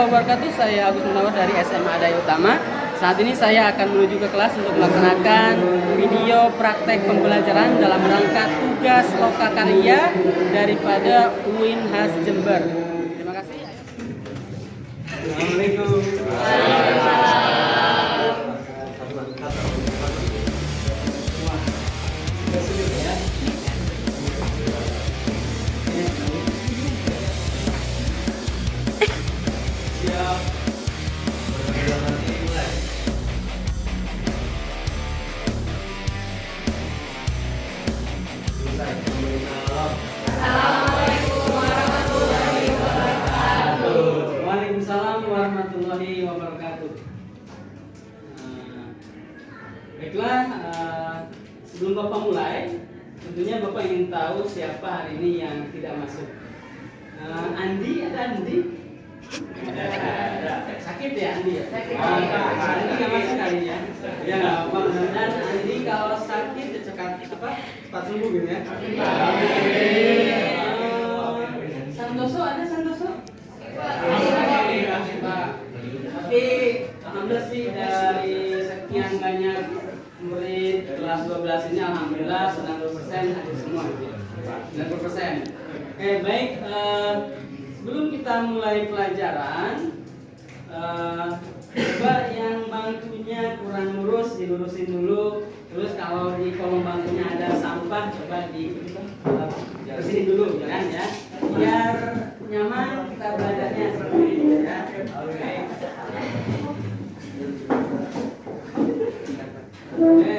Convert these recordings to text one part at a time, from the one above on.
wabarakatuh. Saya Agus Munawar dari SMA Daya Utama. Saat ini saya akan menuju ke kelas untuk melaksanakan video praktek pembelajaran dalam rangka tugas lokakarya daripada UIN Khas Jember. Terima kasih. Assalamualaikum. Waalaikumsalam warahmatullahi wabarakatuh. Baiklah, sebelum Bapak mulai, tentunya Bapak ingin tahu siapa hari ini yang tidak masuk. Andi, ada Andi? Ada. Sakit ya Andi ya? Sakit. Andi nggak masuk hari ya? Ya nggak apa-apa. Dan Andi kalau sakit ya cepat sembuh gitu ya. Santoso ada Santoso? Tapi alhamdulillah sih dari sekian banyak murid kelas 12 ini alhamdulillah 90% hadir semua. 90%. Oke, baik. Sebelum kita mulai pelajaran, coba yang bangkunya kurang lurus dilurusin dulu. Terus kalau di kolom bangkunya ada sampah, coba bersihin dulu, ya kan ya. Biar nyaman kita belajarnya seperti ini ya. Oke. Oke,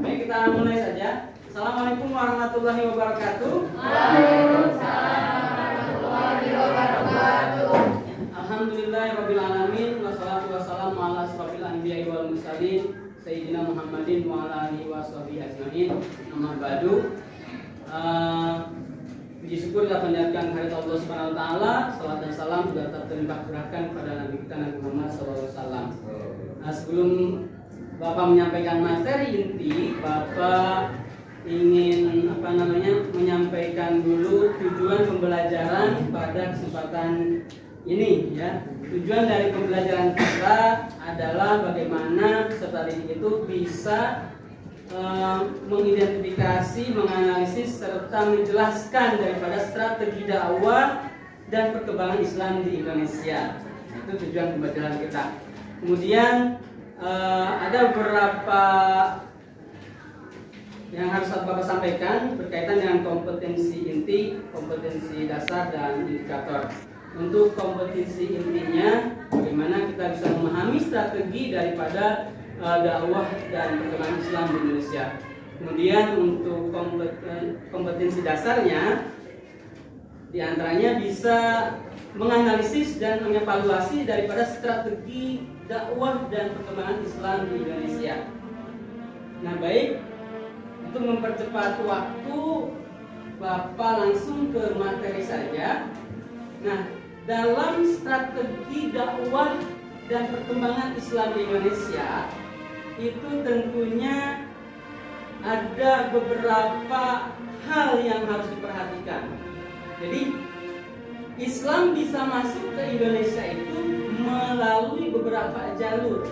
baik kita mulai saja. Assalamualaikum warahmatullahi wabarakatuh. Waalaikumsalam warahmatullahi wabarakatuh. Alhamdulillahirabbil alamin wassalatu wassalamu ala asrofil anbiya'i wal mursalin sayyidina Muhammadin wa ala alihi washabihi ajmain. Amma ba'du. Puji syukur kita panjatkan kehadirat Allah Subhanahu wa taala. Salam dan salam juga tetap terlimpah curahkan kepada Nabi kita Nabi Muhammad sallallahu alaihi wasallam. Sebelum Bapak menyampaikan materi inti, Bapak ingin menyampaikan dulu tujuan pembelajaran pada kesempatan ini ya. Tujuan dari pembelajaran kita adalah bagaimana peserta didik itu bisa mengidentifikasi, menganalisis serta menjelaskan daripada strategi dakwah dan perkembangan Islam di Indonesia. Itu tujuan pembelajaran kita. Kemudian ada beberapa yang harus Bapak sampaikan berkaitan dengan kompetensi inti, kompetensi dasar, dan indikator. Untuk kompetensi intinya, bagaimana kita bisa memahami strategi daripada dakwah dan perkembangan Islam di Indonesia. Kemudian untuk kompetensi dasarnya, diantaranya bisa menganalisis dan mengevaluasi daripada strategi dakwah dan perkembangan Islam di Indonesia. Nah baik, untuk mempercepat waktu, Bapak langsung ke materi saja. Nah, dalam strategi dakwah dan perkembangan Islam di Indonesia itu tentunya ada beberapa hal yang harus diperhatikan. Jadi Islam bisa masuk ke Indonesia itu melalui beberapa jalur.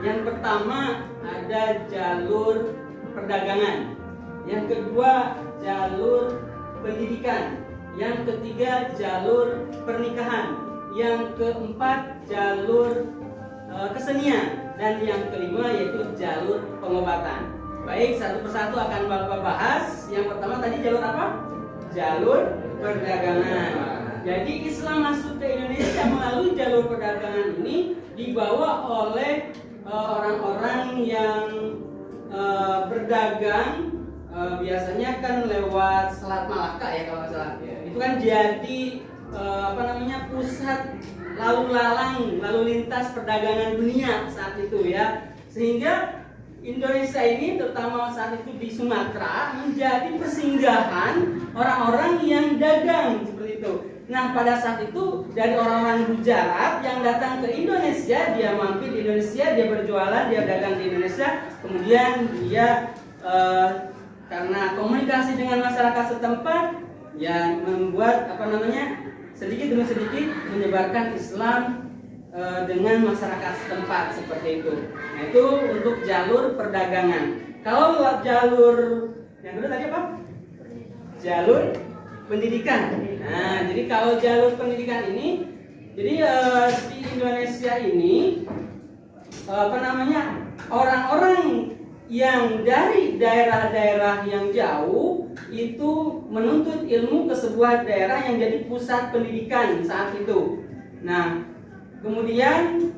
Yang pertama ada jalur perdagangan, yang kedua jalur pendidikan, yang ketiga jalur pernikahan, yang keempat jalur kesenian, dan yang kelima yaitu jalur pengobatan. Baik, satu persatu akan Bapak bahas. Yang pertama tadi jalur apa? Jalur perdagangan. Jadi Islam masuk ke Indonesia melalui jalur perdagangan ini dibawa oleh orang-orang yang berdagang, biasanya kan lewat Selat Malaka ya kalau nggak salah. Itu kan jadi pusat lalu lintas perdagangan dunia saat itu ya. Sehingga Indonesia ini terutama saat itu di Sumatera menjadi persinggahan orang-orang yang dagang seperti itu. Nah pada saat itu dari orang-orang Gujarat yang datang ke Indonesia, dia mampir di Indonesia, dia berjualan, dia dagang di Indonesia, kemudian dia karena komunikasi dengan masyarakat setempat, ya membuat sedikit demi sedikit menyebarkan Islam dengan masyarakat setempat seperti itu. Nah, itu untuk jalur perdagangan. Kalau jalur yang kedua tadi apa? Jalur pendidikan. Nah, jadi kalau jalur pendidikan ini, jadi di Indonesia ini orang-orang yang dari daerah-daerah yang jauh itu menuntut ilmu ke sebuah daerah yang jadi pusat pendidikan saat itu. Nah, kemudian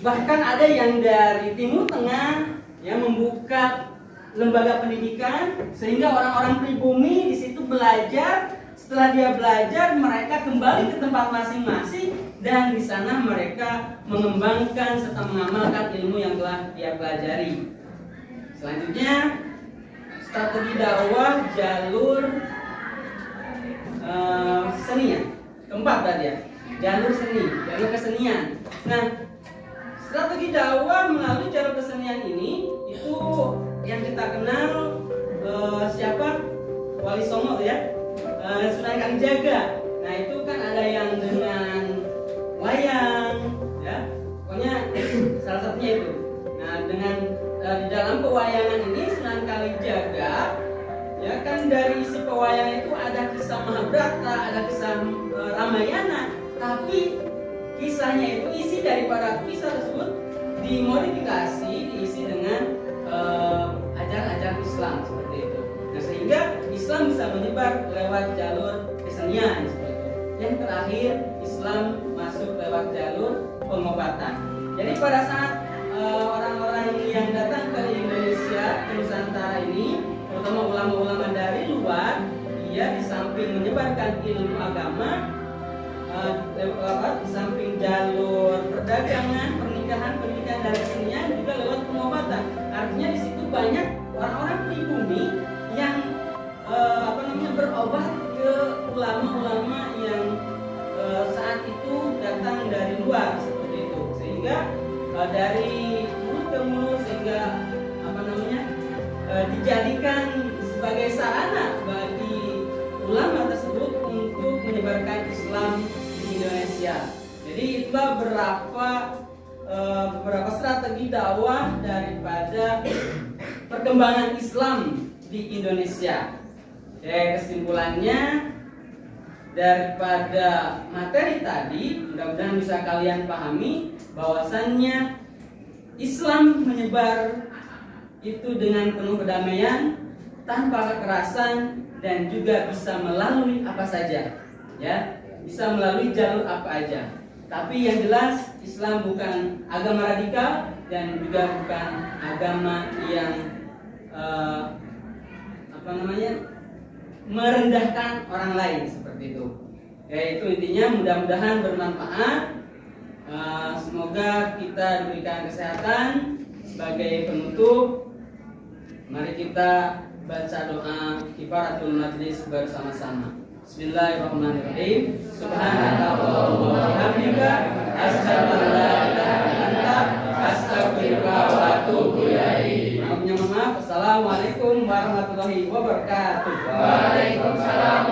bahkan ada yang dari Timur Tengah yang membuka lembaga pendidikan sehingga orang-orang pribumi di situ belajar. Setelah dia belajar, mereka kembali ke tempat masing-masing dan di sana mereka mengembangkan serta mengamalkan ilmu yang telah dia pelajari. Selanjutnya, strategi dakwah jalur seni. Keempat tadi ya, jalur seni, jalur kesenian. Nah, strategi dakwah melalui jalur kesenian ini itu yang kita kenal siapa? Wali Songo ya, Sunan Kalijaga. Nah, itu kan ada yang dengan wayang, ya, pokoknya salah satunya itu. Nah, dengan di dalam pewayangan ini Sunan Kalijaga, ya kan dari isi pewayangan itu ada kisah Mahabharata, ada kisah Ramayana, tapi kisahnya itu isi daripada kisah tersebut dimodifikasi, diisi dengan ajaran-ajaran Islam seperti itu. Nah, sehingga Islam bisa menyebar lewat jalur kesenian seperti itu. Yang terakhir, Islam masuk lewat jalur pengobatan. Jadi pada saat orang-orang yang datang ke Indonesia, ke Nusantara ini, terutama ulama-ulama dari luar, dia di samping menyebarkan ilmu agama, di samping jalur perdagangan, pernikahan, pendidikan dan kesenian, juga lewat pengobatan. Artinya di situ banyak orang-orang pribumi yang berobat ke ulama-ulama yang saat itu datang dari luar seperti itu, sehingga dari mulut ke mulut, sehingga dijadikan sebagai sarana bagi ulama tersebut untuk menyebarkan Islam di Indonesia. Jadi itulah beberapa strategi dakwah daripada perkembangan Islam di Indonesia. Kesimpulannya daripada materi tadi, mudah-mudahan bisa kalian pahami bahwasannya Islam menyebar itu dengan penuh kedamaian, tanpa kekerasan, dan juga bisa melalui apa saja, ya, bisa melalui jalur apa aja. Tapi yang jelas Islam bukan agama radikal dan juga bukan agama yang merendahkan orang lain seperti itu. Itu intinya, mudah-mudahan bermanfaat. Semoga kita diberikan kesehatan. Sebagai penutup, mari kita baca doa kifaratul majlis bersama-sama. Bismillahirrahmanirrahim. Subhanakallahumma wa bihamdika, asyhadu an la ilaha illa anta, astaghfiruka wa atubu ilaik. Maaf. Assalamualaikum warahmatullahi wabarakatuh. Waalaikumsalam